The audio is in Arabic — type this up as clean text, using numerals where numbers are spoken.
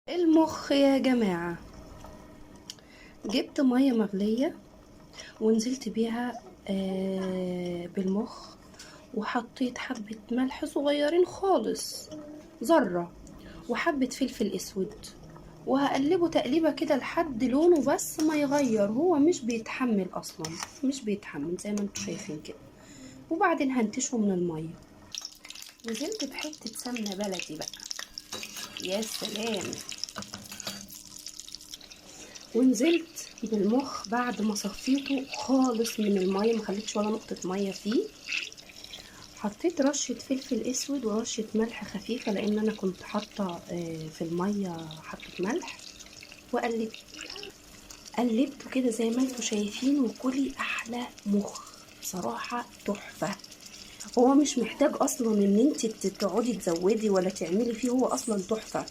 المخ يا جماعة، جبت مية مغلية ونزلت بيها بالمخ، وحطيت حبة ملح صغيرين خالص، ذرة، وحبة فلفل اسود، وهقلبه تقليبة كده لحد لونه بس ما يغير. هو مش بيتحمل اصلا، مش بيتحمل زي ما انتوا شايفين كده. وبعدين هنتشه من المية. نزلت بحتة سمنة بلدي بقى، يا سلام. ونزلت بالمخ بعد ما صفيته خالص من الميه، ما خليتش ولا نقطه ميه فيه. حطيت رشه فلفل اسود ورشه ملح خفيفه، لان انا كنت حاطه في الميه حطه ملح. قلبته كده زي ما انتوا شايفين. وكلي احلى مخ بصراحه، تحفه. هو مش محتاج اصلا ان انت تقعدي تزودي ولا تعملي فيه، هو اصلا تحفه.